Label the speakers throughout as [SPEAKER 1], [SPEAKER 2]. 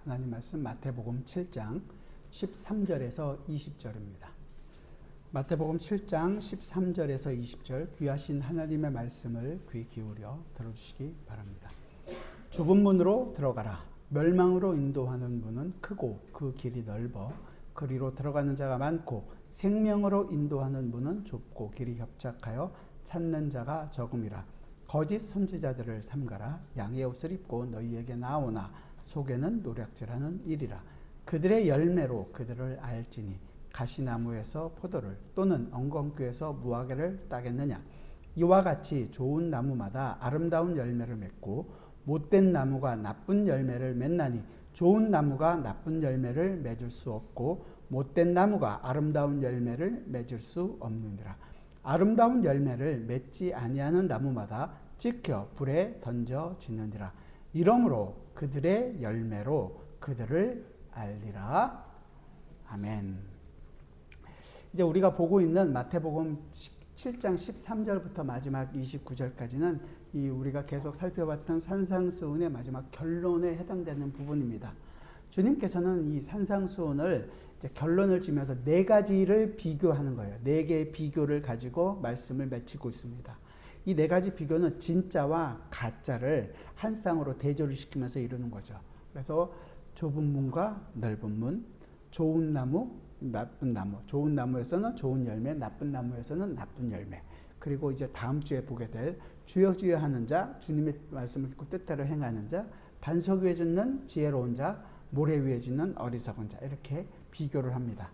[SPEAKER 1] 하나님 말씀 마태복음 7장 13절에서 20절입니다. 마태복음 7장 13절에서 20절 귀하신 하나님의 말씀을 귀 기울여 들어주시기 바랍니다. 좁은 문으로 들어가라. 멸망으로 인도하는 문은 크고 그 길이 넓어 그리로 들어가는 자가 많고 생명으로 인도하는 문은 좁고 길이 협착하여 찾는 자가 적음이라. 거짓 선지자들을 삼가라. 양의 옷을 입고 너희에게 나오나 속에는 노략질하는 일이라. 그들의 열매로 그들을 알지니 가시나무에서 포도를 또는 엉겅퀴에서 무화과를 따겠느냐. 이와 같이 좋은 나무마다 아름다운 열매를 맺고 못된 나무가 나쁜 열매를 맺나니 좋은 나무가 나쁜 열매를 맺을 수 없고 못된 나무가 아름다운 열매를 맺을 수 없느니라. 아름다운 열매를 맺지 아니하는 나무마다 찍혀 불에 던져지느니라. 이러므로 그들의 열매로 그들을 알리라. 아멘. 이제 우리가 보고 있는 마태복음 7장 13절부터 마지막 29절까지는 이 우리가 계속 살펴봤던 산상수훈의 마지막 결론에 해당되는 부분입니다. 주님께서는 이 산상수훈을 이제 결론을 지면서 네 가지를 비교하는 거예요. 네 개의 비교를 가지고 말씀을 맺히고 있습니다. 이 네 가지 비교는 진짜와 가짜를 한 쌍으로 대조를 시키면서 이루는 거죠. 그래서 좁은 문과 넓은 문, 좋은 나무, 나쁜 나무, 좋은 나무에서는 좋은 열매, 나쁜 나무에서는 나쁜 열매. 그리고 이제 다음 주에 보게 될 주여 주여 하는 자, 주님의 말씀을 듣고 뜻대로 행하는 자, 반석 위에 짓는 지혜로운 자, 모래 위에 짓는 어리석은 자, 이렇게 비교를 합니다.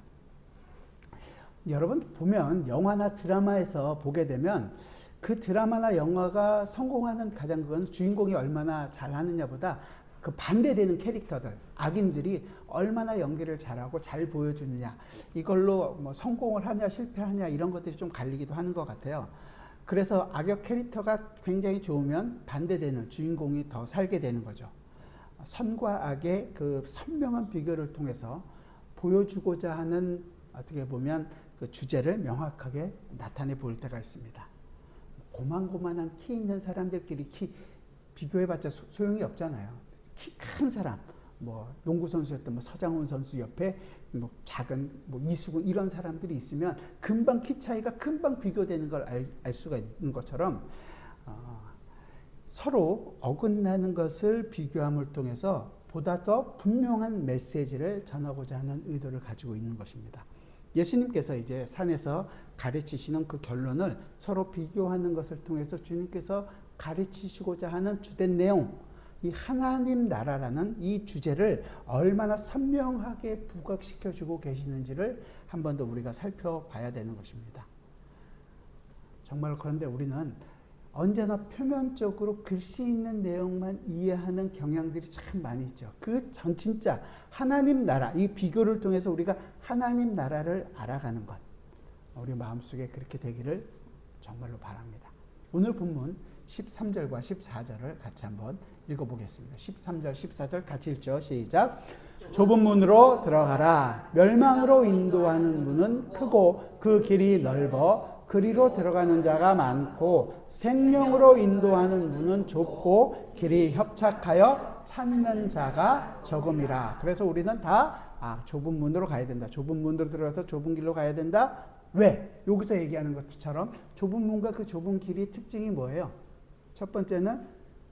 [SPEAKER 1] 여러분 보면 영화나 드라마에서 보게 되면 그 드라마나 영화가 성공하는 가장 그건 주인공이 얼마나 잘하느냐보다 그 반대되는 캐릭터들, 악인들이 얼마나 연기를 잘하고 잘 보여주느냐, 이걸로 뭐 성공을 하냐 실패하냐 이런 것들이 좀 갈리기도 하는 것 같아요. 그래서 악역 캐릭터가 굉장히 좋으면 반대되는 주인공이 더 살게 되는 거죠. 선과 악의 그 선명한 비교를 통해서 보여주고자 하는 어떻게 보면 그 주제를 명확하게 나타내 보일 때가 있습니다. 고만고만한 키 있는 사람들끼리 비교해봤자 소용이 없잖아요. 키 큰 사람, 뭐 농구 선수였던 뭐 서장훈 선수 옆에 뭐 작은 뭐 이수근 이런 사람들이 있으면 금방 키 차이가 금방 비교되는 걸 알 수가 있는 것처럼 서로 어긋나는 것을 비교함을 통해서 보다 더 분명한 메시지를 전하고자 하는 의도를 가지고 있는 것입니다. 예수님께서 이제 산에서 가르치시는 그 결론을 서로 비교하는 것을 통해서 주님께서 가르치시고자 하는 주된 내용, 이 하나님 나라라는 이 주제를 얼마나 선명하게 부각시켜주고 계시는지를 한 번 더 우리가 살펴봐야 되는 것입니다. 정말 그런데 우리는 언제나 표면적으로 글씨 있는 내용만 이해하는 경향들이 참 많이 있죠. 그 전 진짜 하나님 나라, 이 비교를 통해서 우리가 하나님 나라를 알아가는 것, 우리 마음속에 그렇게 되기를 정말로 바랍니다. 오늘 본문 13절과 14절을 같이 한번 읽어보겠습니다. 13절, 14절 같이 읽죠. 시작. 좁은 문으로 들어가라. 멸망으로 인도하는 문은 크고 그 길이 넓어 그리로 들어가는 자가 많고 생명으로 인도하는 문은 좁고 길이 협착하여 찾는 자가 적음이라. 그래서 우리는 다 좁은 문으로 가야 된다. 좁은 문으로 들어가서 좁은 길로 가야 된다. 왜? 여기서 얘기하는 것처럼 좁은 문과 그 좁은 길이 특징이 뭐예요? 첫 번째는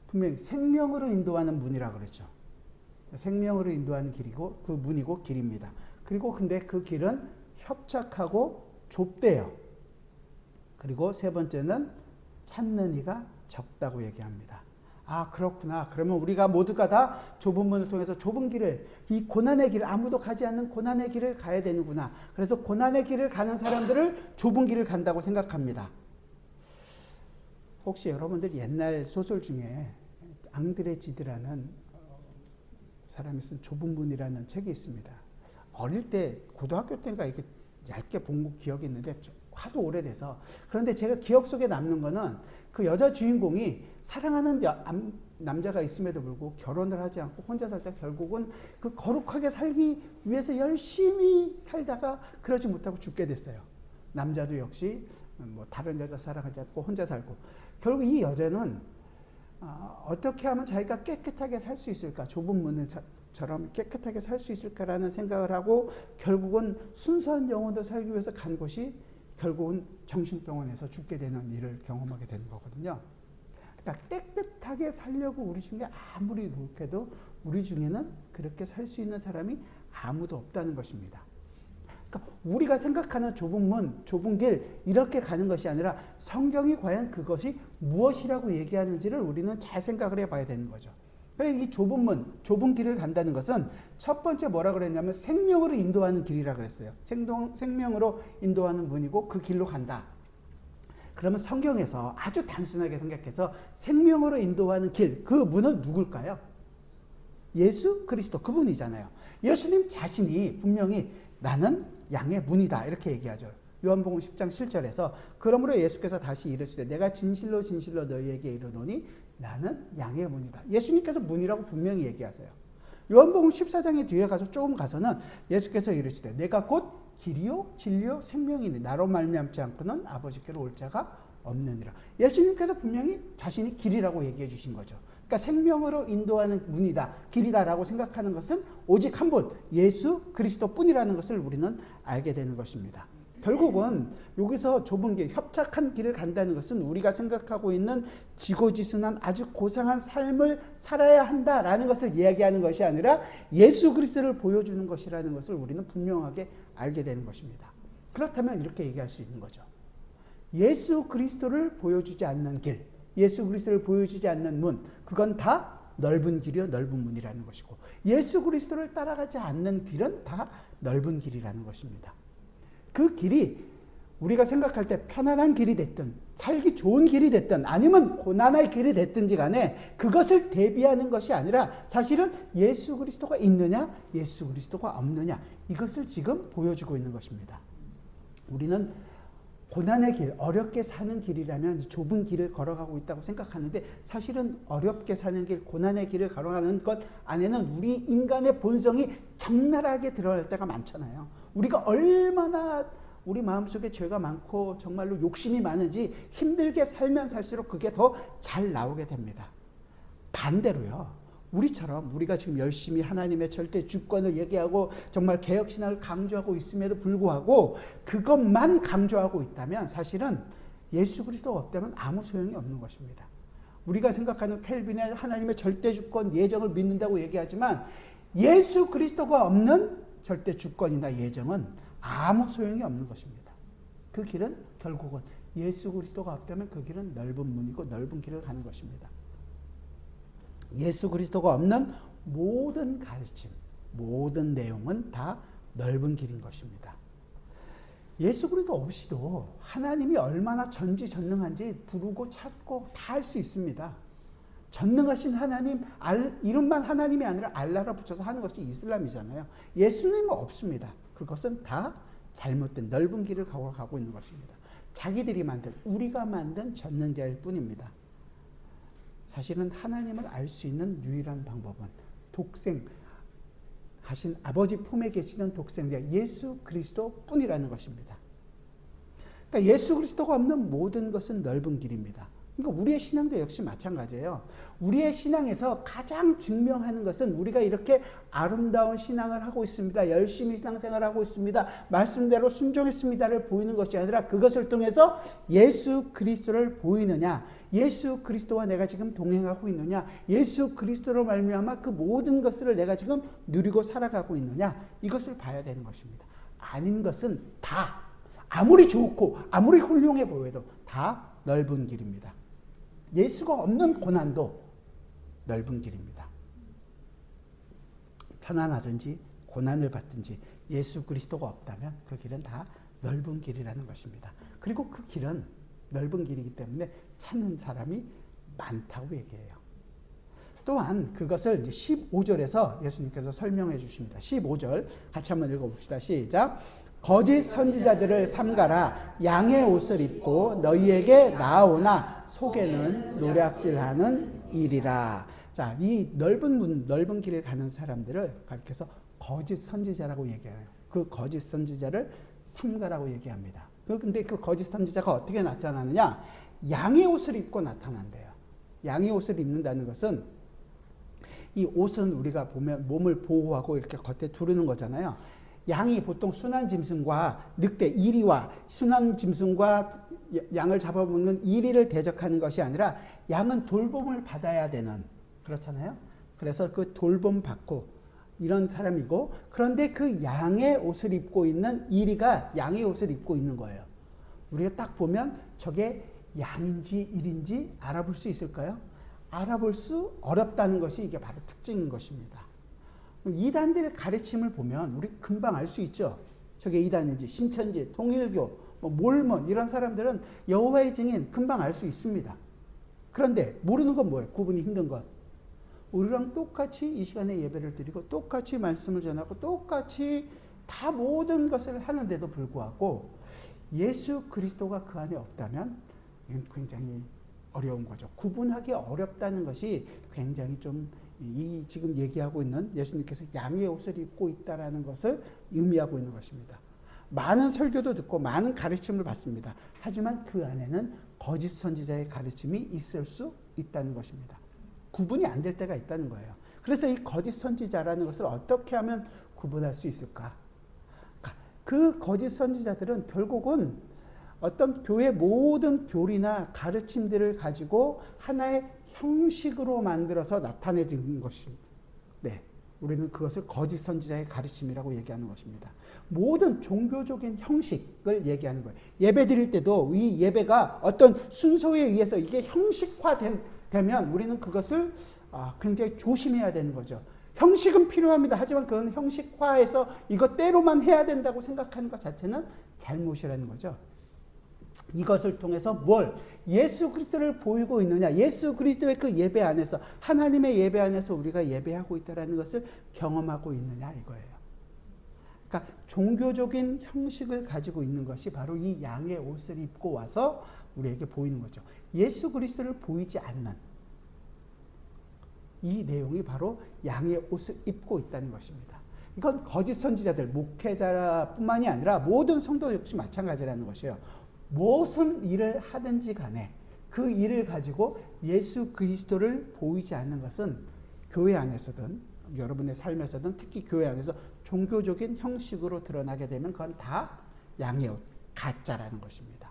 [SPEAKER 1] 분명히 생명으로 인도하는 문이라고 그랬죠. 생명으로 인도하는 길이고 그 문이고 길입니다. 그리고 근데 그 길은 협착하고 좁대요. 그리고 세 번째는 찾는 이가 적다고 얘기합니다. 아, 그렇구나. 그러면 우리가 모두가 다 좁은 문을 통해서 좁은 길을, 이 고난의 길, 아무도 가지 않는 고난의 길을 가야 되는구나. 그래서 고난의 길을 가는 사람들을 좁은 길을 간다고 생각합니다. 혹시 여러분들 옛날 소설 중에 앙드레 지드라는 사람이 쓴 좁은 문이라는 책이 있습니다. 어릴 때 고등학교 때인가 이렇게 얇게 본 기억이 있는데 하도 오래돼서. 그런데 제가 기억 속에 남는 거는 그 여자 주인공이 사랑하는 남자가 있음에도 불구하고 결혼을 하지 않고 혼자 살다 결국은 그 거룩하게 살기 위해서 열심히 살다가 그러지 못하고 죽게 됐어요. 남자도 역시 뭐 다른 여자 사랑하지 않고 혼자 살고, 결국 이 여자는 어떻게 하면 자기가 깨끗하게 살 수 있을까? 좁은 문처럼 깨끗하게 살 수 있을까라는 생각을 하고 결국은 순수한 영혼도 살기 위해서 간 곳이 결국은 정신병원에서 죽게 되는 일을 경험하게 되는 거거든요. 그러니까 깨끗하게 살려고 우리 중에 아무리 노력해도 우리 중에는 그렇게 살 수 있는 사람이 아무도 없다는 것입니다. 그러니까 우리가 생각하는 좁은 문, 좁은 길 이렇게 가는 것이 아니라 성경이 과연 그것이 무엇이라고 얘기하는지를 우리는 잘 생각을 해봐야 되는 거죠. 그래서 이 좁은 문, 좁은 길을 간다는 것은 첫 번째 뭐라 그랬냐면 생명으로 인도하는 길이라 그랬어요. 생명으로 인도하는 문이고 그 길로 간다. 그러면 성경에서 아주 단순하게 생각해서 생명으로 인도하는 길, 그 문은 누굴까요? 예수 그리스도 그분이잖아요. 예수님 자신이 분명히 나는 양의 문이다 이렇게 얘기하죠. 요한복음 10장 7절에서 그러므로 예수께서 다시 이르시되 내가 진실로 진실로 너희에게 이르노니 나는 양의 문이다. 예수님께서 문이라고 분명히 얘기하세요. 요한복음 14장의 뒤에 가서 조금 가서는 예수께서 이르시되 내가 곧 길이요 진리요 생명이니 나로 말미암지 않고는 아버지께로 올 자가 없느니라. 예수님께서 분명히 자신이 길이라고 얘기해 주신 거죠. 그러니까 생명으로 인도하는 문이다, 길이다라고 생각하는 것은 오직 한 분, 예수 그리스도뿐이라는 것을 우리는 알게 되는 것입니다. 결국은 여기서 좁은 길, 협착한 길을 간다는 것은 우리가 생각하고 있는 지고지순한 아주 고상한 삶을 살아야 한다라는 것을 이야기하는 것이 아니라 예수 그리스도를 보여주는 것이라는 것을 우리는 분명하게 알게 되는 것입니다. 그렇다면 이렇게 얘기할 수 있는 거죠. 예수 그리스도를 보여주지 않는 길, 예수 그리스도를 보여주지 않는 문, 그건 다 넓은 길이요 넓은 문이라는 것이고 예수 그리스도를 따라가지 않는 길은 다 넓은 길이라는 것입니다. 그 길이 우리가 생각할 때 편안한 길이 됐든 살기 좋은 길이 됐든 아니면 고난의 길이 됐든지 간에 그것을 대비하는 것이 아니라 사실은 예수 그리스도가 있느냐 예수 그리스도가 없느냐 이것을 지금 보여주고 있는 것입니다. 우리는 고난의 길, 어렵게 사는 길이라면 좁은 길을 걸어가고 있다고 생각하는데 사실은 어렵게 사는 길, 고난의 길을 걸어가는 것 안에는 우리 인간의 본성이 적나라하게 드러날 때가 많잖아요. 우리가 얼마나 우리 마음속에 죄가 많고 정말로 욕심이 많은지 힘들게 살면 살수록 그게 더 잘 나오게 됩니다. 반대로요. 우리처럼 우리가 지금 열심히 하나님의 절대 주권을 얘기하고 정말 개혁신학을 강조하고 있음에도 불구하고 그것만 강조하고 있다면 사실은 예수 그리스도가 없다면 아무 소용이 없는 것입니다. 우리가 생각하는 켈빈의 하나님의 절대 주권 예정을 믿는다고 얘기하지만 예수 그리스도가 없는 절대 주권이나 예정은 아무 소용이 없는 것입니다. 그 길은 결국은 예수 그리스도가 없다면 그 길은 넓은 문이고 넓은 길을 가는 것입니다. 예수 그리스도가 없는 모든 가르침, 모든 내용은 다 넓은 길인 것입니다. 예수 그리스도 없이도 하나님이 얼마나 전지전능한지 부르고 찾고 다 할 수 있습니다. 전능하신 하나님, 이름만 하나님이 아니라 알라를 붙여서 하는 것이 이슬람이잖아요. 예수님은 없습니다. 그것은 다 잘못된 넓은 길을 가고 있는 것입니다. 자기들이 만든, 우리가 만든 전능자일 뿐입니다. 사실은 하나님을 알 수 있는 유일한 방법은 독생하신 아버지 품에 계시는 독생자 예수 그리스도 뿐이라는 것입니다. 그러니까 예수 그리스도가 없는 모든 것은 넓은 길입니다. 그러니까 우리의 신앙도 역시 마찬가지예요. 우리의 신앙에서 가장 증명하는 것은 우리가 이렇게 아름다운 신앙을 하고 있습니다. 열심히 신앙생활을 하고 있습니다. 말씀대로 순종했습니다를 보이는 것이 아니라 그것을 통해서 예수 그리스도를 보이느냐, 예수 그리스도와 내가 지금 동행하고 있느냐, 예수 그리스도로 말미암아 그 모든 것을 내가 지금 누리고 살아가고 있느냐, 이것을 봐야 되는 것입니다. 아닌 것은 다 아무리 좋고 아무리 훌륭해 보여도 다 넓은 길입니다. 예수가 없는 고난도 넓은 길입니다. 편안하든지 고난을 받든지 예수 그리스도가 없다면 그 길은 다 넓은 길이라는 것입니다. 그리고 그 길은 넓은 길이기 때문에 찾는 사람이 많다고 얘기해요. 또한 그것을 이제 15절에서 예수님께서 설명해 주십니다. 15절 같이 한번 읽어봅시다. 시작. 거짓 선지자들을 삼가라. 양의 옷을 입고 너희에게 나아오나 속에는 노략질하는 일이라. 자, 이 넓은 길을 가는 사람들을 가리켜서 거짓 선지자라고 얘기해요. 그 거짓 선지자를 삼가라고 얘기합니다. 근데 그 거짓 선지자가 어떻게 나타나느냐? 양의 옷을 입고 나타난대요. 양의 옷을 입는다는 것은 이 옷은 우리가 보면 몸을 보호하고 이렇게 겉에 두르는 거잖아요. 양이 보통 순한 짐승과 늑대, 이리와 순한 짐승과 양을 잡아먹는 이리를 대적하는 것이 아니라 양은 돌봄을 받아야 되는, 그렇잖아요. 그래서 그 돌봄 받고 이런 사람이고, 그런데 그 양의 옷을 입고 있는 이리가 양의 옷을 입고 있는 거예요. 우리가 딱 보면 저게 양인지 일인지 알아볼 수 있을까요? 알아볼 수 어렵다는 것이 이게 바로 특징인 것입니다. 이단들의 가르침을 보면 우리 금방 알 수 있죠. 저게 이단인지 신천지, 통일교, 몰몬 이런 사람들은 여호와의 증인 금방 알 수 있습니다. 그런데 모르는 건 뭐예요? 구분이 힘든 것. 우리랑 똑같이 이 시간에 예배를 드리고 똑같이 말씀을 전하고 똑같이 다 모든 것을 하는데도 불구하고 예수 그리스도가 그 안에 없다면 이건 굉장히 어려운 거죠. 구분하기 어렵다는 것이 굉장히 좀 이 지금 얘기하고 있는 예수님께서 양의 옷을 입고 있다라는 것을 의미하고 있는 것입니다. 많은 설교도 듣고 많은 가르침을 받습니다. 하지만 그 안에는 거짓 선지자의 가르침이 있을 수 있다는 것입니다. 구분이 안 될 때가 있다는 거예요. 그래서 이 거짓 선지자라는 것을 어떻게 하면 구분할 수 있을까? 그 거짓 선지자들은 결국은 어떤 교회 모든 교리나 가르침들을 가지고 하나의 형식으로 만들어서 나타내진 것입니다. 네, 우리는 그것을 거짓 선지자의 가르침이라고 얘기하는 것입니다. 모든 종교적인 형식을 얘기하는 거예요. 예배 드릴 때도 이 예배가 어떤 순서에 의해서 이게 형식화되면 우리는 그것을 굉장히 조심해야 되는 거죠. 형식은 필요합니다. 하지만 그건 형식화해서 이것대로만 해야 된다고 생각하는 것 자체는 잘못이라는 거죠. 이것을 통해서 뭘? 예수 그리스도를 보이고 있느냐, 예수 그리스도의 그 예배 안에서, 하나님의 예배 안에서 우리가 예배하고 있다는 것을 경험하고 있느냐 이거예요. 그러니까 종교적인 형식을 가지고 있는 것이 바로 이 양의 옷을 입고 와서 우리에게 보이는 거죠. 예수 그리스도를 보이지 않는 이 내용이 바로 양의 옷을 입고 있다는 것입니다. 이건 거짓 선지자들, 목회자뿐만이 아니라 모든 성도 역시 마찬가지라는 것이에요. 무슨 일을 하든지 간에 그 일을 가지고 예수 그리스도를 보이지 않는 것은 교회 안에서든 여러분의 삶에서든 특히 교회 안에서 종교적인 형식으로 드러나게 되면 그건 다 양의 옷, 가짜라는 것입니다.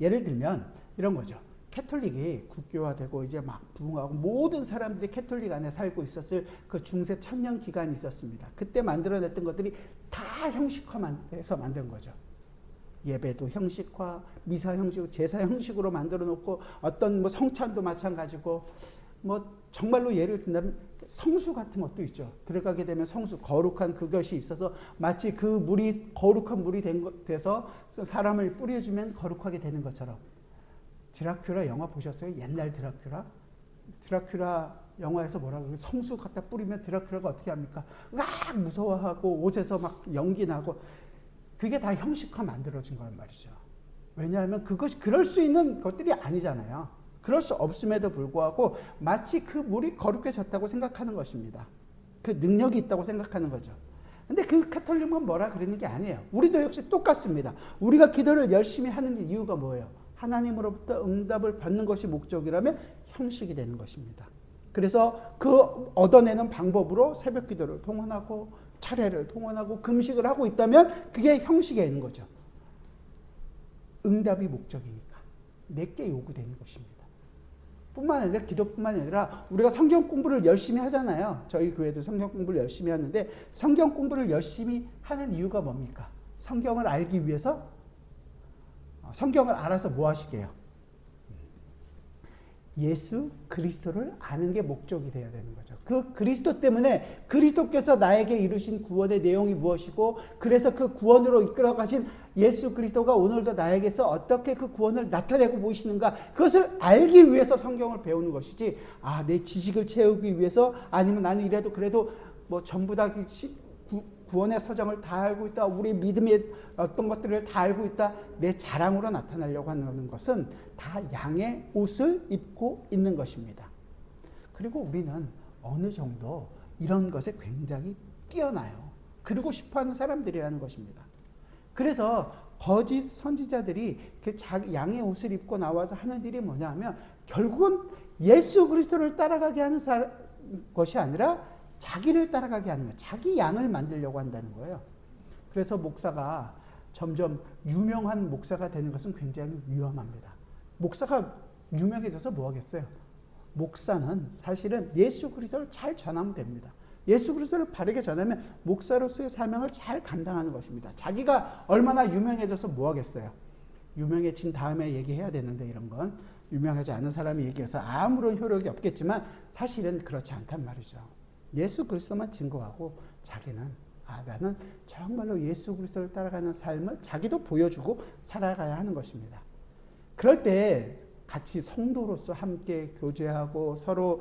[SPEAKER 1] 예를 들면 이런 거죠. 캐톨릭이 국교화되고 이제 막 부흥하고 모든 사람들이 캐톨릭 안에 살고 있었을 그 중세 천년 기간이 있었습니다. 그때 만들어냈던 것들이 다 형식화해서 만든 거죠. 예배도 형식화, 미사 형식, 제사 형식으로 만들어 놓고 어떤 뭐 성찬도 마찬가지고 뭐 정말로 예를 든다면 성수 같은 것도 있죠. 들어가게 되면 성수, 거룩한 그것이 있어서 마치 그 물이 거룩한 물이 돼서 사람을 뿌려주면 거룩하게 되는 것처럼. 드라큘라 영화 보셨어요? 옛날 드라큘라? 드라큘라 영화에서 뭐라고 그래요? 성수 갖다 뿌리면 드라큘라가 어떻게 합니까? 막 무서워하고 옷에서 막 연기 나고 그게 다 형식화 만들어진 거란 말이죠. 왜냐하면 그것이 그럴 수 있는 것들이 아니잖아요. 그럴 수 없음에도 불구하고 마치 그 물이 거룩해졌다고 생각하는 것입니다. 그 능력이 있다고 생각하는 거죠. 근데 그 카톨릭은 뭐라 그러는 게 아니에요. 우리도 역시 똑같습니다. 우리가 기도를 열심히 하는 이유가 뭐예요? 하나님으로부터 응답을 받는 것이 목적이라면 형식이 되는 것입니다. 그래서 그 얻어내는 방법으로 새벽 기도를 통원하고 차례를 통원하고 금식을 하고 있다면 그게 형식에 있는 거죠. 응답이 목적이니까 내게 요구되는 것입니다. 뿐만 아니라 기도뿐만 아니라 우리가 성경 공부를 열심히 하잖아요. 저희 교회도 성경 공부를 열심히 하는데 성경 공부를 열심히 하는 이유가 뭡니까? 성경을 알기 위해서? 성경을 알아서 뭐 하시게요? 예수 그리스도를 아는 게 목적이 되어야 되는 거죠. 그 그리스도 때문에 그리스도께서 나에게 이루신 구원의 내용이 무엇이고 그래서 그 구원으로 이끌어 가신 예수 그리스도가 오늘도 나에게서 어떻게 그 구원을 나타내고 보이시는가 그것을 알기 위해서 성경을 배우는 것이지 내 지식을 채우기 위해서 아니면 나는 이래도 그래도 뭐 전부 다 구원의 서정을 다 알고 있다. 우리 믿음의 어떤 것들을 다 알고 있다. 내 자랑으로 나타나려고 하는 것은 다 양의 옷을 입고 있는 것입니다. 그리고 우리는 어느 정도 이런 것에 굉장히 뛰어나요. 그러고 싶어하는 사람들이라는 것입니다. 그래서 거짓 선지자들이 양의 옷을 입고 나와서 하는 일이 뭐냐 하면 결국은 예수 그리스도를 따라가게 하는 것이 아니라 자기를 따라가게 하는 거예요. 자기 양을 만들려고 한다는 거예요. 그래서 목사가 점점 유명한 목사가 되는 것은 굉장히 위험합니다. 목사가 유명해져서 뭐 하겠어요? 목사는 사실은 예수 그리스도를 잘 전하면 됩니다. 예수 그리스도를 바르게 전하면 목사로서의 사명을 잘 감당하는 것입니다. 자기가 얼마나 유명해져서 뭐 하겠어요? 유명해진 다음에 얘기해야 되는데 이런 건 유명하지 않은 사람이 얘기해서 아무런 효력이 없겠지만 사실은 그렇지 않단 말이죠. 예수 그리스도만 증거하고 자기는 나는 정말로 예수 그리스도를 따라가는 삶을 자기도 보여주고 살아가야 하는 것입니다. 그럴 때 같이 성도로서 함께 교제하고 서로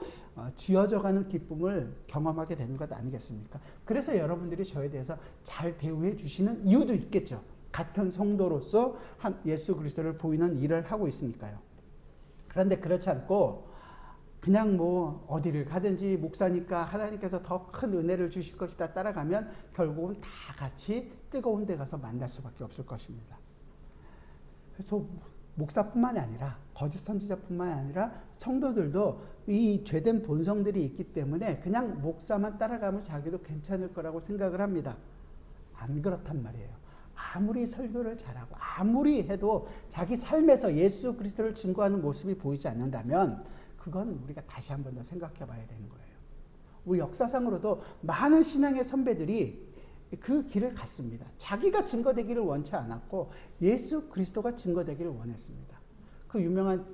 [SPEAKER 1] 지어져가는 기쁨을 경험하게 되는 것 아니겠습니까? 그래서 여러분들이 저에 대해서 잘 대우해 주시는 이유도 있겠죠. 같은 성도로서 예수 그리스도를 보이는 일을 하고 있으니까요. 그런데 그렇지 않고 그냥 뭐 어디를 가든지 목사니까 하나님께서 더 큰 은혜를 주실 것이다 따라가면 결국은 다 같이 뜨거운 데 가서 만날 수밖에 없을 것입니다. 그래서 목사뿐만이 아니라 거짓 선지자뿐만이 아니라 성도들도 이 죄된 본성들이 있기 때문에 그냥 목사만 따라가면 자기도 괜찮을 거라고 생각을 합니다. 안 그렇단 말이에요. 아무리 설교를 잘하고 아무리 해도 자기 삶에서 예수 그리스도를 증거하는 모습이 보이지 않는다면 그건 우리가 다시 한 번 더 생각해 봐야 되는 거예요. 우리 역사상으로도 많은 신앙의 선배들이 그 길을 갔습니다. 자기가 증거되기를 원치 않았고 예수 그리스도가 증거되기를 원했습니다. 그 유명한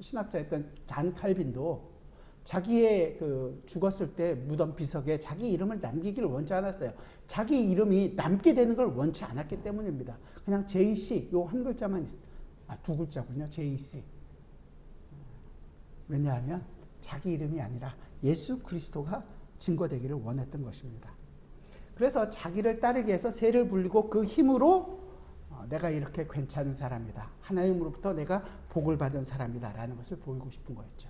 [SPEAKER 1] 신학자였던 잔 칼빈도 자기의 죽었을 때 무덤 비석에 자기 이름을 남기기를 원치 않았어요. 자기 이름이 남게 되는 걸 원치 않았기 때문입니다. 그냥 JC 요 한 글자만 두 글자군요. JC. 왜냐하면 자기 이름이 아니라 예수 그리스도가 증거되기를 원했던 것입니다. 그래서 자기를 따르게 해서 세를 불리고 그 힘으로 내가 이렇게 괜찮은 사람이다. 하나님으로부터 내가 복을 받은 사람이다. 라는 것을 보이고 싶은 거였죠.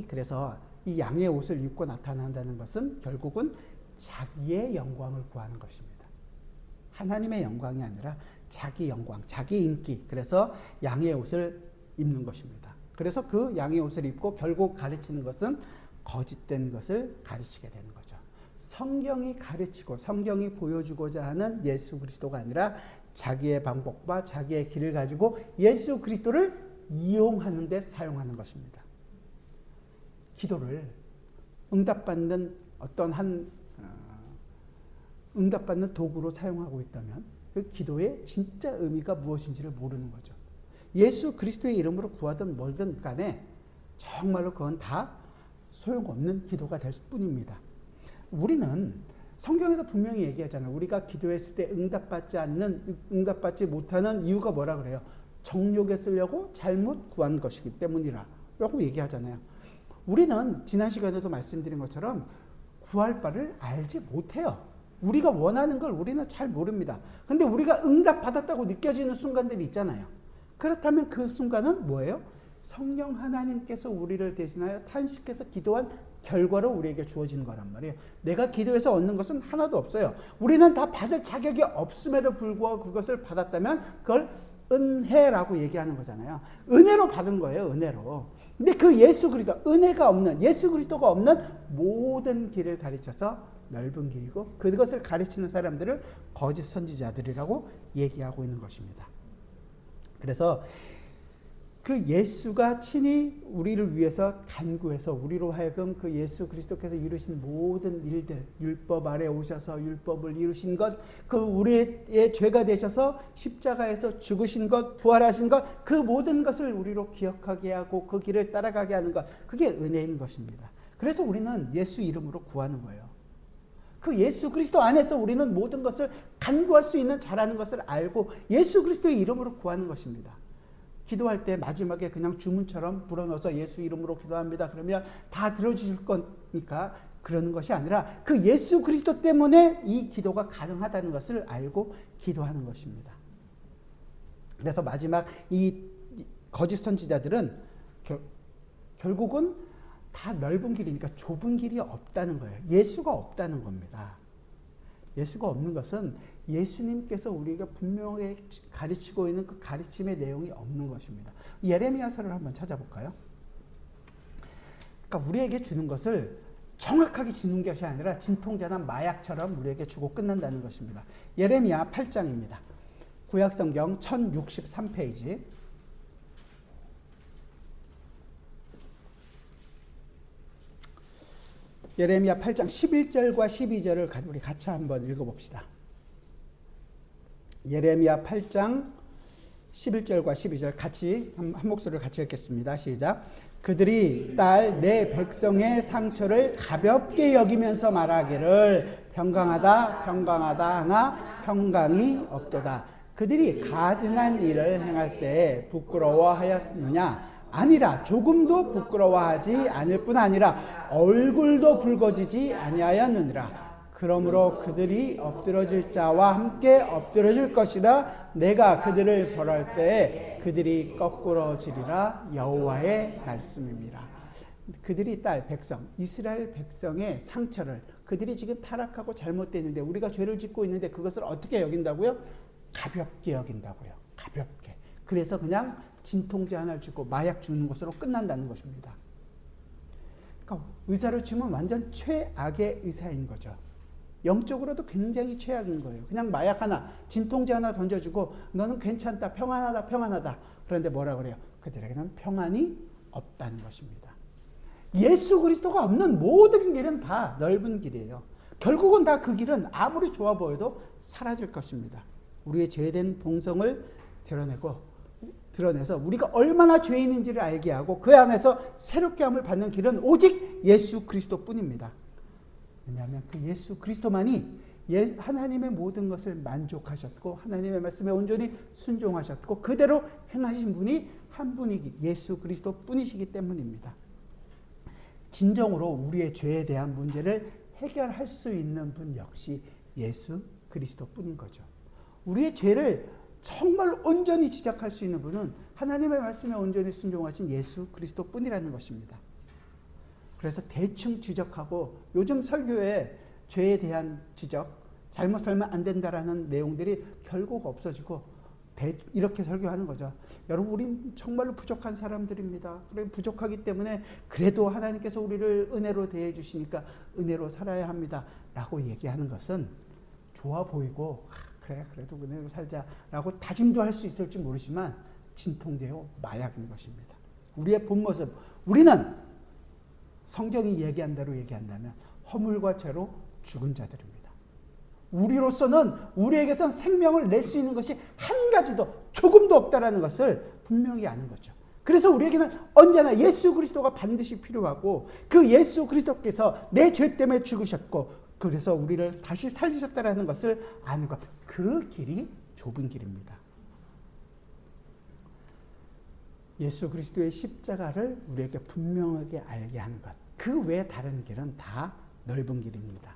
[SPEAKER 1] 그래서 이 양의 옷을 입고 나타난다는 것은 결국은 자기의 영광을 구하는 것입니다. 하나님의 영광이 아니라 자기 영광, 자기 인기. 그래서 양의 옷을 입는 것입니다. 그래서 그 양의 옷을 입고 결국 가르치는 것은 거짓된 것을 가르치게 되는 거죠. 성경이 가르치고 성경이 보여주고자 하는 예수 그리스도가 아니라 자기의 방법과 자기의 길을 가지고 예수 그리스도를 이용하는 데 사용하는 것입니다. 기도를 응답받는 응답받는 도구로 사용하고 있다면 그 기도의 진짜 의미가 무엇인지를 모르는 거죠. 예수 그리스도의 이름으로 구하든 뭘든 간에 정말로 그건 다 소용없는 기도가 될 뿐입니다. 우리는 성경에서 분명히 얘기하잖아요. 우리가 기도했을 때 응답받지 못하는 이유가 뭐라 그래요? 정욕에 쓰려고 잘못 구한 것이기 때문이라 라고 얘기하잖아요. 우리는 지난 시간에도 말씀드린 것처럼 구할 바를 알지 못해요. 우리가 원하는 걸 우리는 잘 모릅니다. 근데 우리가 응답받았다고 느껴지는 순간들이 있잖아요. 그렇다면 그 순간은 뭐예요? 성령 하나님께서 우리를 대신하여 탄식해서 기도한 결과로 우리에게 주어지는 거란 말이에요. 내가 기도해서 얻는 것은 하나도 없어요. 우리는 다 받을 자격이 없음에도 불구하고 그것을 받았다면 그걸 은혜라고 얘기하는 거잖아요. 은혜로 받은 거예요. 은혜로. 근데 그 예수 그리스도, 은혜가 없는, 예수 그리스도가 없는 모든 길을 가르쳐서 넓은 길이고 그것을 가르치는 사람들을 거짓 선지자들이라고 얘기하고 있는 것입니다. 그래서 그 예수가 친히 우리를 위해서 간구해서 우리로 하여금 그 예수 그리스도께서 이루신 모든 일들, 율법 아래 오셔서 율법을 이루신 것, 그 우리의 죄가 되셔서 십자가에서 죽으신 것, 부활하신 것, 그 모든 것을 우리로 기억하게 하고 그 길을 따라가게 하는 것, 그게 은혜인 것입니다. 그래서 우리는 예수 이름으로 구하는 거예요. 그 예수 그리스도 안에서 우리는 모든 것을 간구할 수 있는 자라는 것을 알고 예수 그리스도의 이름으로 구하는 것입니다. 기도할 때 마지막에 그냥 주문처럼 불어넣어서 예수 이름으로 기도합니다. 그러면 다 들어주실 거니까 그러는 것이 아니라 그 예수 그리스도 때문에 이 기도가 가능하다는 것을 알고 기도하는 것입니다. 그래서 마지막 이 거짓 선지자들은 결국은 다 넓은 길이니까 좁은 길이 없다는 거예요. 예수가 없다는 겁니다. 예수가 없는 것은 예수님께서 우리에게 분명하게 가르치고 있는 그 가르침의 내용이 없는 것입니다. 예레미야서를 한번 찾아볼까요? 그러니까 우리에게 주는 것을 정확하게 주는 것이 아니라 진통제나 마약처럼 우리에게 주고 끝난다는 것입니다. 예레미야 8장입니다. 구약성경 1063페이지. 예레미야 8장 11절과 12절을 우리 같이 한번 읽어봅시다. 예레미야 8장 11절과 12절 같이 한 목소리를 같이 읽겠습니다. 시작. 그들이 딸 내 백성의 상처를 가볍게 여기면서 말하기를 평강하다 평강하다 하나 평강이 없도다. 그들이 가증한 일을 행할 때 부끄러워하였느냐? 아니라 조금도 부끄러워하지 않을 뿐 아니라 얼굴도 붉어지지 아니하였느니라. 그러므로 그들이 엎드러질 자와 함께 엎드러질 것이라. 내가 그들을 벌할 때에 그들이 거꾸러지리라. 여호와의 말씀입니다. 그들이 딸 백성, 이스라엘 백성의 상처를, 그들이 지금 타락하고 잘못됐는데 우리가 죄를 짓고 있는데 그것을 어떻게 여긴다고요? 가볍게 여긴다고요. 가볍게. 그래서 그냥 진통제 하나를 주고 마약 주는 것으로 끝난다는 것입니다. 그러니까 의사로 치면 완전 최악의 의사인 거죠. 영적으로도 굉장히 최악인 거예요. 그냥 마약 하나, 진통제 하나 던져주고 너는 괜찮다, 평안하다, 평안하다. 그런데 뭐라 그래요? 그들에게는 평안이 없다는 것입니다. 예수 그리스도가 없는 모든 길은 다 넓은 길이에요. 결국은 다 그 길은 아무리 좋아 보여도 사라질 것입니다. 우리의 죄된 본성을 드러내서 우리가 얼마나 죄인인지를 알게 하고 그 안에서 새롭게 함을 받는 길은 오직 예수 그리스도뿐입니다. 왜냐하면 그 예수 그리스도만이 하나님의 모든 것을 만족하셨고 하나님의 말씀에 온전히 순종하셨고 그대로 행하신 분이 한 분이 예수 그리스도뿐이시기 때문입니다. 진정으로 우리의 죄에 대한 문제를 해결할 수 있는 분 역시 예수 그리스도뿐인 거죠. 우리의 죄를 정말 온전히 지적할 수 있는 분은 하나님의 말씀에 온전히 순종하신 예수 그리스도뿐이라는 것입니다. 그래서 대충 지적하고 요즘 설교에 죄에 대한 지적, 잘못 살면 안 된다라는 내용들이 결국 없어지고 이렇게 설교하는 거죠. 여러분, 우린 정말로 부족한 사람들입니다. 부족하기 때문에 그래도 하나님께서 우리를 은혜로 대해 주시니까 은혜로 살아야 합니다. 라고 얘기하는 것은 좋아 보이고 그래 그래도 은혜로 살자라고 다짐도 할 수 있을지 모르지만 진통제요 마약인 것입니다. 우리의 본 모습, 우리는 성경이 얘기한 대로 얘기한다면 허물과 죄로 죽은 자들입니다. 우리로서는 우리에게선 생명을 낼 수 있는 것이 한 가지도 조금도 없다라는 것을 분명히 아는 거죠. 그래서 우리에게는 언제나 예수 그리스도가 반드시 필요하고 그 예수 그리스도께서 내 죄 때문에 죽으셨고 그래서 우리를 다시 살리셨다라는 것을 아는 것. 그 길이 좁은 길입니다. 예수 그리스도의 십자가를 우리에게 분명하게 알게 하는 것. 그 외에 다른 길은 다 넓은 길입니다.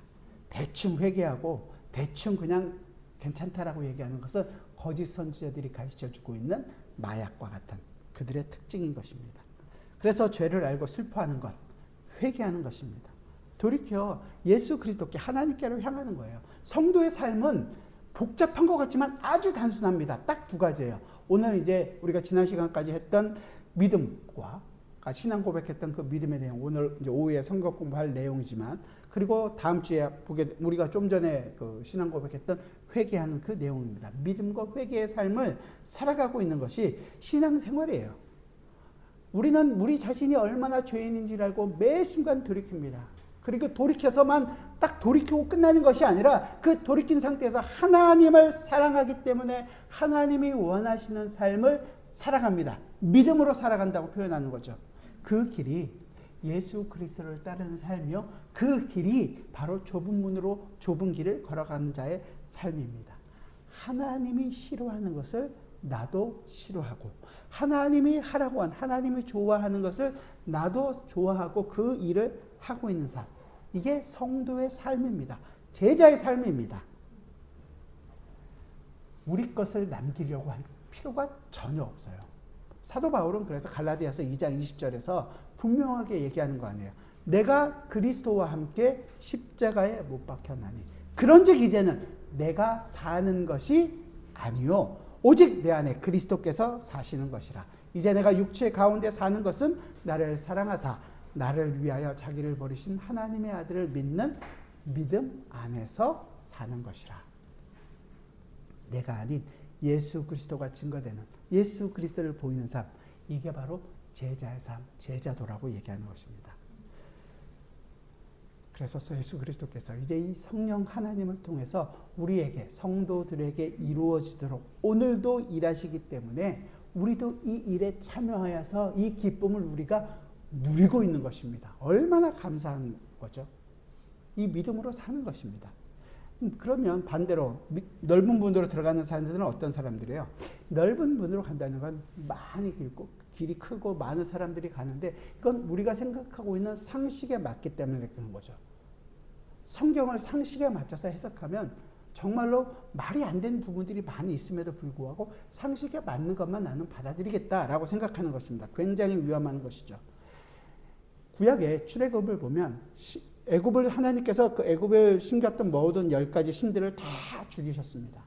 [SPEAKER 1] 대충 회개하고 대충 그냥 괜찮다라고 얘기하는 것은 거짓 선지자들이 가르쳐주고 있는 마약과 같은 그들의 특징인 것입니다. 그래서 죄를 알고 슬퍼하는 것, 회개하는 것입니다. 돌이켜 예수 그리스도께 하나님께로 향하는 거예요. 성도의 삶은 복잡한 것 같지만 아주 단순합니다. 딱 두 가지예요. 오늘 이제 우리가 지난 시간까지 했던 믿음과 신앙 고백했던 그 믿음의 내용, 오늘 이제 오후에 성경 공부할 내용이지만, 그리고 다음 주에 우리가 좀 전에 그 신앙 고백했던 회개하는 그 내용입니다. 믿음과 회개의 삶을 살아가고 있는 것이 신앙 생활이에요. 우리는 우리 자신이 얼마나 죄인인지를 알고 매 순간 돌이킵니다. 그리고 돌이켜서만 딱 돌이키고 끝나는 것이 아니라 그 돌이킨 상태에서 하나님을 사랑하기 때문에 하나님이 원하시는 삶을 살아갑니다. 믿음으로 살아간다고 표현하는 거죠. 그 길이 예수 그리스도를 따르는 삶이요. 그 길이 바로 좁은 문으로 좁은 길을 걸어가는 자의 삶입니다. 하나님이 싫어하는 것을 나도 싫어하고 하나님이 하라고 한 하나님이 좋아하는 것을 나도 좋아하고 그 일을 하고 있는 삶. 이게 성도의 삶입니다. 제자의 삶입니다. 우리 것을 남기려고 할 필요가 전혀 없어요. 사도 바울은 그래서 갈라디아서 2장 20절에서 분명하게 얘기하는 거 아니에요. 내가 그리스도와 함께 십자가에 못 박혔나니 그런즉 이제는 내가 사는 것이 아니요 오직 내 안에 그리스도께서 사시는 것이라. 이제 내가 육체 가운데 사는 것은 나를 사랑하사 나를 위하여 자기를 버리신 하나님의 아들을 믿는 믿음 안에서 사는 것이라. 내가 아닌 예수 그리스도가 증거되는 예수 그리스도를 보이는 삶, 이게 바로 제자의 삶, 제자도라고 얘기하는 것입니다. 그래서 예수 그리스도께서 이제 이 성령 하나님을 통해서 우리에게 성도들에게 이루어지도록 오늘도 일하시기 때문에 우리도 이 일에 참여하여서 이 기쁨을 우리가 누리고 있는 것입니다. 얼마나 감사한 거죠. 이 믿음으로 사는 것입니다. 그러면 반대로 넓은 문으로 들어가는 사람들은 어떤 사람들이에요? 넓은 문으로 간다는 건 많이 길고 길이 크고 많은 사람들이 가는데 이건 우리가 생각하고 있는 상식에 맞기 때문에 그런 거죠. 성경을 상식에 맞춰서 해석하면 정말로 말이 안 되는 부분들이 많이 있음에도 불구하고 상식에 맞는 것만 나는 받아들이겠다라고 생각하는 것입니다. 굉장히 위험한 것이죠. 구약의 출애굽을 보면 애굽을 하나님께서 그 애굽을 심겼던 모든 10가지 신들을 다 죽이셨습니다.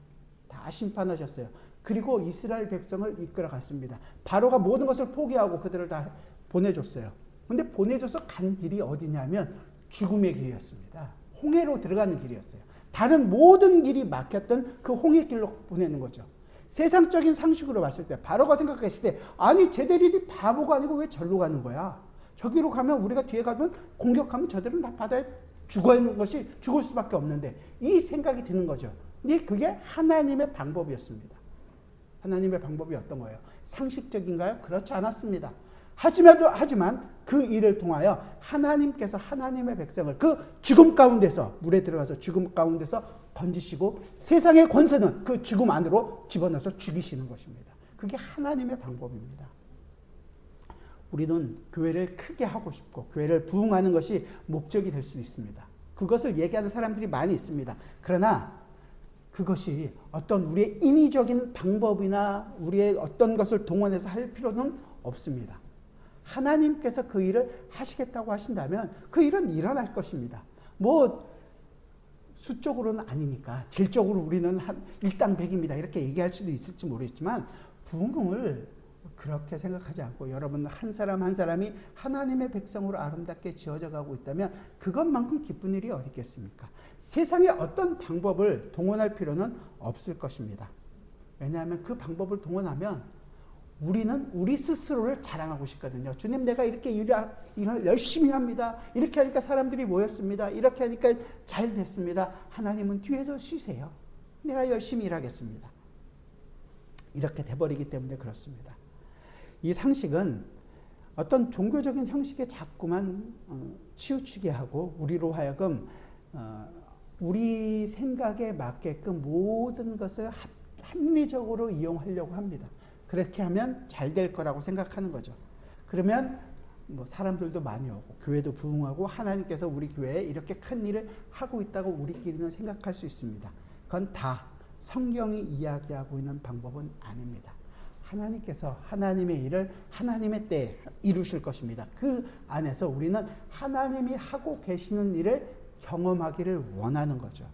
[SPEAKER 1] 다 심판하셨어요. 그리고 이스라엘 백성을 이끌어 갔습니다. 바로가 모든 것을 포기하고 그들을 다 보내줬어요. 근데 보내줘서 간 길이 어디냐면 죽음의 길이었습니다. 홍해로 들어가는 길이었어요. 다른 모든 길이 막혔던 그 홍해 길로 보내는 거죠. 세상적인 상식으로 봤을 때 바로가 생각했을 때 아니 쟤들이 바보가 아니고 왜 절로 가는 거야? 저기로 가면 우리가 뒤에 가면 공격하면 저들은 다 바다에 죽을 수밖에 없는데 이 생각이 드는 거죠. 근데 그게 하나님의 방법이었습니다. 하나님의 방법이 어떤 거예요? 상식적인가요? 그렇지 않았습니다. 하지만 그 일을 통하여 하나님께서 하나님의 백성을 그 죽음 가운데서 물에 들어가서 죽음 가운데서 건지시고 세상의 권세는 그 죽음 안으로 집어넣어서 죽이시는 것입니다. 그게 하나님의 방법입니다. 우리는 교회를 크게 하고 싶고 교회를 부흥하는 것이 목적이 될 수 있습니다. 그것을 얘기하는 사람들이 많이 있습니다. 그러나 그것이 어떤 우리의 인위적인 방법이나 우리의 어떤 것을 동원해서 할 필요는 없습니다. 하나님께서 그 일을 하시겠다고 하신다면 그 일은 일어날 것입니다. 뭐 수적으로는 아니니까 질적으로 우리는 한 일당백입니다. 이렇게 얘기할 수도 있을지 모르겠지만 부흥을 그렇게 생각하지 않고 여러분 한 사람 한 사람이 하나님의 백성으로 아름답게 지어져 가고 있다면 그것만큼 기쁜 일이 어디 있겠습니까? 세상에 어떤 방법을 동원할 필요는 없을 것입니다. 왜냐하면 그 방법을 동원하면 우리는 우리 스스로를 자랑하고 싶거든요. 주님 내가 이렇게 일을 열심히 합니다. 이렇게 하니까 사람들이 모였습니다. 이렇게 하니까 잘 됐습니다. 하나님은 뒤에서 쉬세요. 내가 열심히 일하겠습니다. 이렇게 돼버리기 때문에 그렇습니다. 이 상식은 어떤 종교적인 형식에 자꾸만 치우치게 하고 우리로 하여금 우리 생각에 맞게끔 모든 것을 합리적으로 이용하려고 합니다. 그렇게 하면 잘 될 거라고 생각하는 거죠. 그러면 뭐 사람들도 많이 오고 교회도 부흥하고 하나님께서 우리 교회에 이렇게 큰 일을 하고 있다고 우리끼리는 생각할 수 있습니다. 그건 다 성경이 이야기하고 있는 방법은 아닙니다. 하나님께서 하나님의 일을 하나님의 때에 이루실 것입니다. 그 안에서 우리는 하나님이 하고 계시는 일을 경험하기를 원하는 거죠.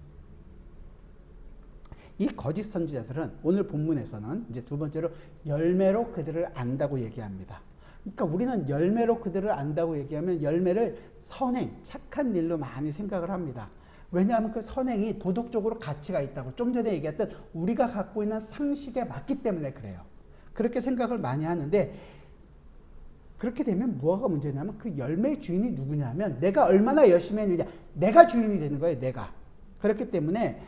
[SPEAKER 1] 이 거짓 선지자들은 오늘 본문에서는 이제 두 번째로 열매로 그들을 안다고 얘기합니다. 그러니까 우리는 열매로 그들을 안다고 얘기하면 열매를 선행, 착한 일로 많이 생각을 합니다. 왜냐하면 그 선행이 도덕적으로 가치가 있다고 좀 전에 얘기했던 우리가 갖고 있는 상식에 맞기 때문에 그래요. 그렇게 생각을 많이 하는데 그렇게 되면 뭐가 문제냐면 그 열매의 주인이 누구냐면 내가 얼마나 열심히 했느냐. 내가 주인이 되는 거예요. 내가. 그렇기 때문에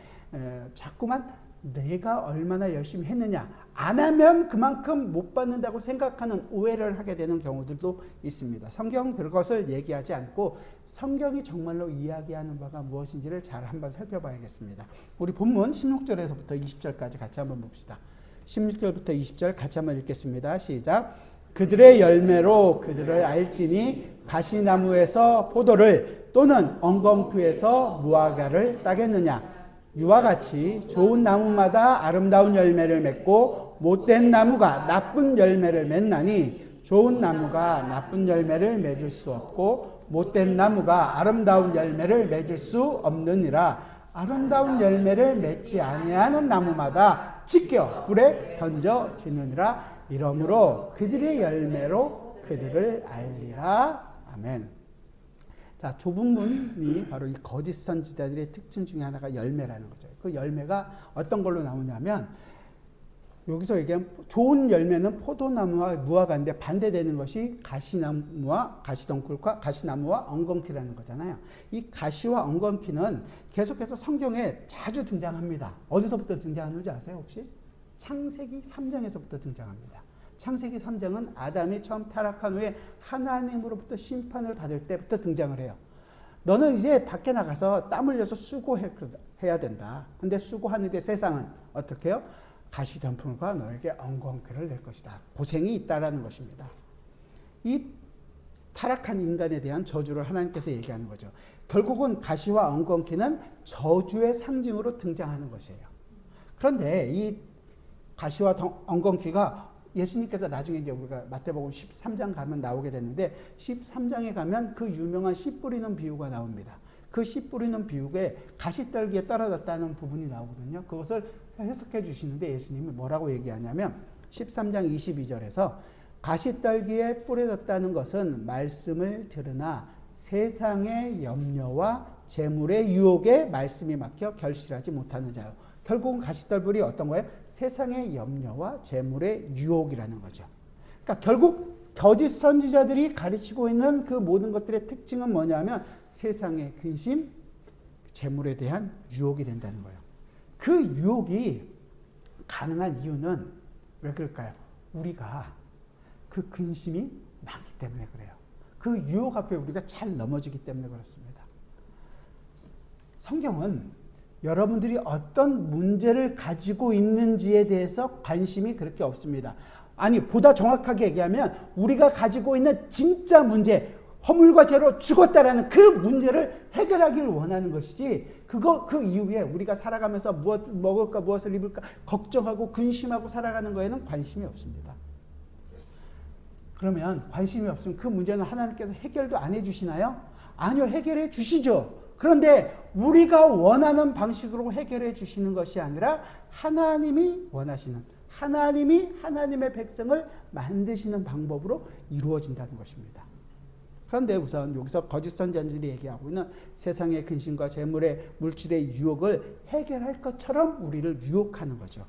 [SPEAKER 1] 자꾸만 내가 얼마나 열심히 했느냐. 안 하면 그만큼 못 받는다고 생각하는 오해를 하게 되는 경우들도 있습니다. 성경은 그것을 얘기하지 않고 성경이 정말로 이야기하는 바가 무엇인지를 잘 한번 살펴봐야겠습니다. 우리 본문 16절에서부터 20절까지 같이 한번 봅시다. 16절부터 20절 같이 한번 읽겠습니다. 시작. 그들의 열매로 그들을 알지니 가시나무에서 포도를 또는 엉겅퀴에서 무화과를 따겠느냐. 이와 같이 좋은 나무마다 아름다운 열매를 맺고 못된 나무가 나쁜 열매를 맺나니 좋은 나무가 나쁜 열매를 맺을 수 없고 못된 나무가 아름다운 열매를 맺을 수 없느니라. 아름다운 열매를 맺지 아니하는 나무마다 찢겨 불에 던져지느니라. 이러므로 그들의 열매로 그들을 알리라. 아멘. 자, 좁은 문이 바로 이 거짓 선지자들의 특징 중에 하나가 열매라는 거죠. 그 열매가 어떤 걸로 나오냐면, 여기서 얘기한 좋은 열매는 포도나무와 무화과인데 반대되는 것이 가시나무와 가시덩굴과 가시나무와 엉겅퀴라는 거잖아요. 이 가시와 엉겅퀴는 계속해서 성경에 자주 등장합니다. 어디서부터 등장하는지 아세요 혹시? 창세기 3장에서부터 등장합니다. 창세기 3장은 아담이 처음 타락한 후에 하나님으로부터 심판을 받을 때부터 등장을 해요. 너는 이제 밖에 나가서 땀 흘려서 수고해야 된다. 근데 수고하는데 세상은 어떻게 해요? 가시덤불과 너에게 엉겅퀴를 낼 것이다. 고생이 있다라는 것입니다. 이 타락한 인간에 대한 저주를 하나님께서 얘기하는 거죠. 결국은 가시와 엉겅퀴는 저주의 상징으로 등장하는 것이에요. 그런데 이 가시와 엉겅퀴가 예수님께서 나중에 이제 우리가 마태복음 13장 가면 나오게 되는데 13장에 가면 그 유명한 씨 뿌리는 비유가 나옵니다. 그 씨 뿌리는 비유에 가시떨기에 떨어졌다는 부분이 나오거든요. 그것을 해석해 주시는데 예수님이 뭐라고 얘기하냐면 13장 22절에서 가시떨기에 뿌려졌다는 것은 말씀을 들으나 세상의 염려와 재물의 유혹에 말씀이 막혀 결실하지 못하는 자요. 결국은 가시떨불이 어떤 거예요? 세상의 염려와 재물의 유혹이라는 거죠. 그러니까 결국 거짓 선지자들이 가르치고 있는 그 모든 것들의 특징은 뭐냐면 세상의 근심, 재물에 대한 유혹이 된다는 거예요. 그 유혹이 가능한 이유는 왜 그럴까요? 우리가 그 근심이 많기 때문에 그래요. 그 유혹 앞에 우리가 잘 넘어지기 때문에 그렇습니다. 성경은 여러분들이 어떤 문제를 가지고 있는지에 대해서 관심이 그렇게 없습니다. 아니, 보다 정확하게 얘기하면 우리가 가지고 있는 진짜 문제, 허물과 죄로 죽었다라는 그 문제를 해결하기를 원하는 것이지, 그 이후에 우리가 살아가면서 무엇 먹을까, 무엇을 입을까 걱정하고 근심하고 살아가는 거에는 관심이 없습니다. 그러면 관심이 없으면 그 문제는 하나님께서 해결도 안 해주시나요? 아니요, 해결해 주시죠. 그런데 우리가 원하는 방식으로 해결해 주시는 것이 아니라 하나님이 원하시는, 하나님이 하나님의 백성을 만드시는 방법으로 이루어진다는 것입니다. 그런데 우선 여기서 거짓 선지자들이 얘기하고 있는 세상의 근심과 재물의 물질의 유혹을 해결할 것처럼 우리를 유혹하는 거죠.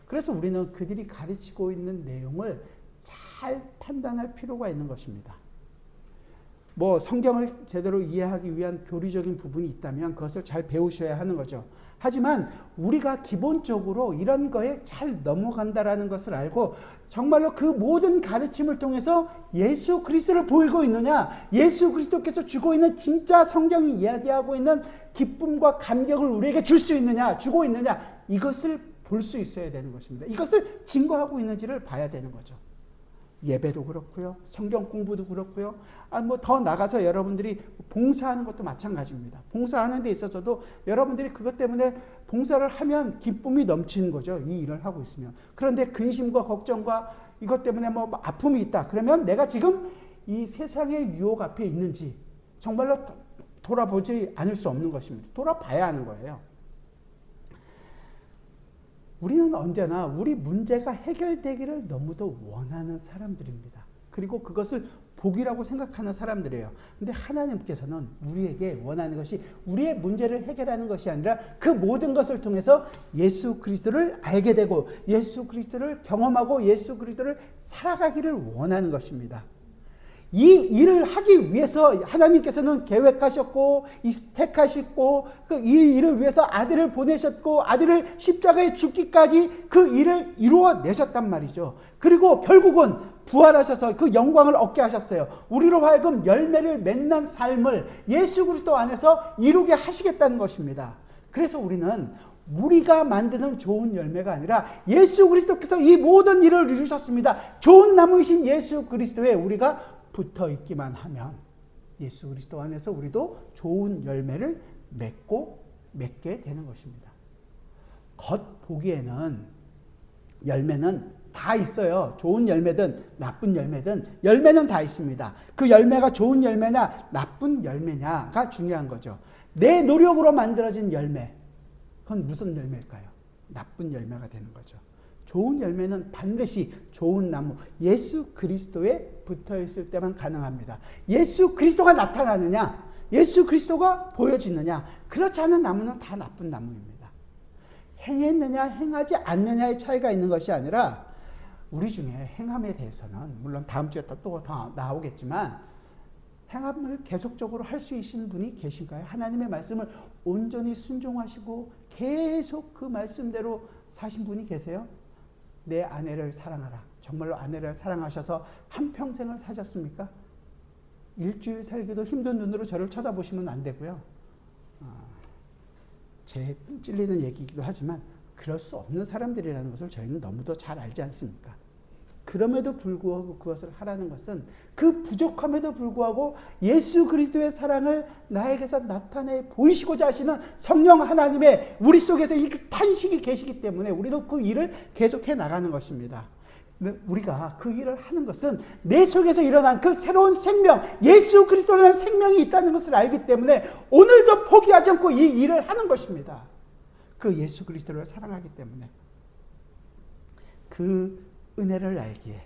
[SPEAKER 1] 그래서 우리는 그들이 가르치고 있는 내용을 잘 판단할 필요가 있는 것입니다. 뭐 성경을 제대로 이해하기 위한 교리적인 부분이 있다면 그것을 잘 배우셔야 하는 거죠. 하지만 우리가 기본적으로 이런 거에 잘 넘어간다라는 것을 알고 정말로 그 모든 가르침을 통해서 예수 그리스도를 보이고 있느냐, 예수 그리스도께서 주고 있는 진짜 성경이 이야기하고 있는 기쁨과 감격을 우리에게 줄 수 있느냐, 주고 있느냐, 이것을 볼 수 있어야 되는 것입니다. 이것을 증거하고 있는지를 봐야 되는 거죠. 예배도 그렇고요, 성경 공부도 그렇고요. 뭐 더 나가서 여러분들이 봉사하는 것도 마찬가지입니다. 봉사하는 데 있어서도 여러분들이 그것 때문에 봉사를 하면 기쁨이 넘치는 거죠. 이 일을 하고 있으면. 그런데 근심과 걱정과 이것 때문에 뭐 아픔이 있다. 그러면 내가 지금 이 세상의 유혹 앞에 있는지 정말로 돌아보지 않을 수 없는 것입니다. 돌아봐야 하는 거예요. 우리는 언제나 우리 문제가 해결되기를 너무도 원하는 사람들입니다. 그리고 그것을 복이라고 생각하는 사람들이에요. 근데 하나님께서는 우리에게 원하는 것이 우리의 문제를 해결하는 것이 아니라 그 모든 것을 통해서 예수 그리스도를 알게 되고 예수 그리스도를 경험하고 예수 그리스도를 살아가기를 원하는 것입니다. 이 일을 하기 위해서 하나님께서는 계획하셨고 택하셨고 이 일을 위해서 아들을 보내셨고 아들을 십자가에 죽기까지 그 일을 이루어내셨단 말이죠. 그리고 결국은 부활하셔서 그 영광을 얻게 하셨어요. 우리로 하여금 열매를 맺는 삶을 예수 그리스도 안에서 이루게 하시겠다는 것입니다. 그래서 우리는 우리가 만드는 좋은 열매가 아니라 예수 그리스도께서 이 모든 일을 이루셨습니다. 좋은 나무이신 예수 그리스도에 우리가 붙어 있기만 하면 예수 그리스도 안에서 우리도 좋은 열매를 맺게 되는 것입니다. 겉보기에는 열매는 다 있어요. 좋은 열매든 나쁜 열매든 열매는 다 있습니다. 그 열매가 좋은 열매냐 나쁜 열매냐가 중요한 거죠. 내 노력으로 만들어진 열매, 그건 무슨 열매일까요? 나쁜 열매가 되는 거죠. 좋은 열매는 반드시 좋은 나무, 예수 그리스도에 붙어 있을 때만 가능합니다. 예수 그리스도가 나타나느냐, 예수 그리스도가 보여지느냐, 그렇지 않은 나무는 다 나쁜 나무입니다. 행했느냐 행하지 않느냐의 차이가 있는 것이 아니라, 우리 중에 행함에 대해서는 물론 다음 주에 또 더 나오겠지만, 행함을 계속적으로 할 수 있는 분이 계신가요? 하나님의 말씀을 온전히 순종하시고 계속 그 말씀대로 사신 분이 계세요? 내 아내를 사랑하라. 정말로 아내를 사랑하셔서 한평생을 사셨습니까? 일주일 살기도 힘든 눈으로 저를 쳐다보시면 안 되고요. 제 찔리는 얘기이기도 하지만 그럴 수 없는 사람들이라는 것을 저희는 너무도 잘 알지 않습니까? 그럼에도 불구하고 그것을 하라는 것은, 그 부족함에도 불구하고 예수 그리스도의 사랑을 나에게서 나타내 보이시고자 하시는 성령 하나님의 우리 속에서 이 탄식이 계시기 때문에 우리도 그 일을 계속해 나가는 것입니다. 우리가 그 일을 하는 것은 내 속에서 일어난 그 새로운 생명, 예수 그리스도라는 생명이 있다는 것을 알기 때문에 오늘도 포기하지 않고 이 일을 하는 것입니다. 그 예수 그리스도를 사랑하기 때문에. 그 은혜를 알기에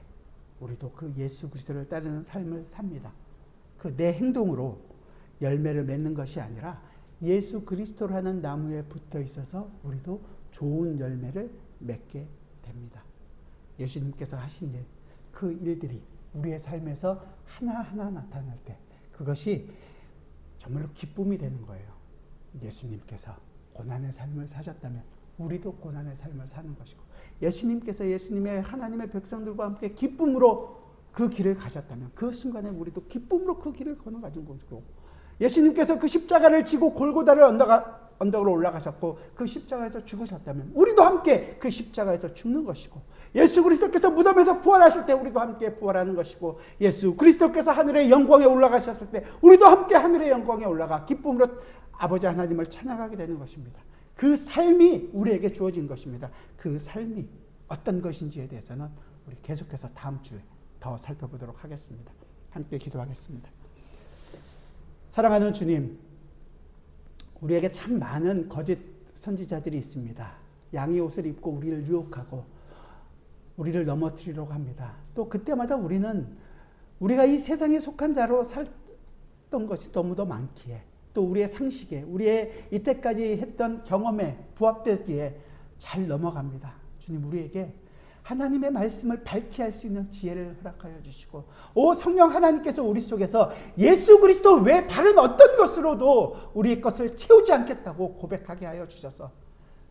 [SPEAKER 1] 우리도 그 예수 그리스도를 따르는 삶을 삽니다. 그 내 행동으로 열매를 맺는 것이 아니라 예수 그리스도라는 나무에 붙어 있어서 우리도 좋은 열매를 맺게 됩니다. 예수님께서 하신 일, 그 일들이 우리의 삶에서 하나하나 나타날 때 그것이 정말로 기쁨이 되는 거예요. 예수님께서 고난의 삶을 사셨다면 우리도 고난의 삶을 사는 것이고, 예수님께서 예수님의 하나님의 백성들과 함께 기쁨으로 그 길을 가셨다면 그 순간에 우리도 기쁨으로 그 길을 걸어가는 것이고, 예수님께서 그 십자가를 지고 골고다를 언덕으로 올라가셨고 그 십자가에서 죽으셨다면 우리도 함께 그 십자가에서 죽는 것이고, 예수 그리스도께서 무덤에서 부활하실 때 우리도 함께 부활하는 것이고, 예수 그리스도께서 하늘의 영광에 올라가셨을 때 우리도 함께 하늘의 영광에 올라가 기쁨으로 아버지 하나님을 찬양하게 되는 것입니다. 그 삶이 우리에게 주어진 것입니다. 그 삶이 어떤 것인지에 대해서는 우리 계속해서 다음 주에 더 살펴보도록 하겠습니다. 함께 기도하겠습니다. 사랑하는 주님, 우리에게 참 많은 거짓 선지자들이 있습니다. 양의 옷을 입고 우리를 유혹하고 우리를 넘어뜨리려고 합니다. 또 그때마다 우리가 이 세상에 속한 자로 살던 것이 너무도 많기에, 또 우리의 상식에, 우리의 이때까지 했던 경험에 부합되기에 잘 넘어갑니다. 주님, 우리에게 하나님의 말씀을 밝히 할 수 있는 지혜를 허락하여 주시고, 오 성령 하나님께서 우리 속에서 예수 그리스도 외 다른 어떤 것으로도 우리의 것을 채우지 않겠다고 고백하게 하여 주셔서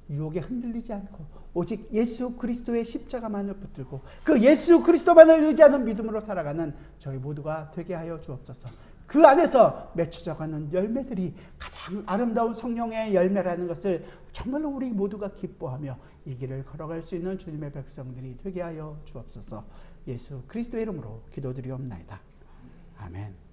[SPEAKER 1] 유혹에 흔들리지 않고 오직 예수 그리스도의 십자가만을 붙들고 그 예수 그리스도만을 의지하는 믿음으로 살아가는 저희 모두가 되게 하여 주옵소서. 그 안에서 맺혀져가는 열매들이 가장 아름다운 성령의 열매라는 것을 정말로 우리 모두가 기뻐하며 이 길을 걸어갈 수 있는 주님의 백성들이 되게 하여 주옵소서. 예수 그리스도의 이름으로 기도드리옵나이다. 아멘.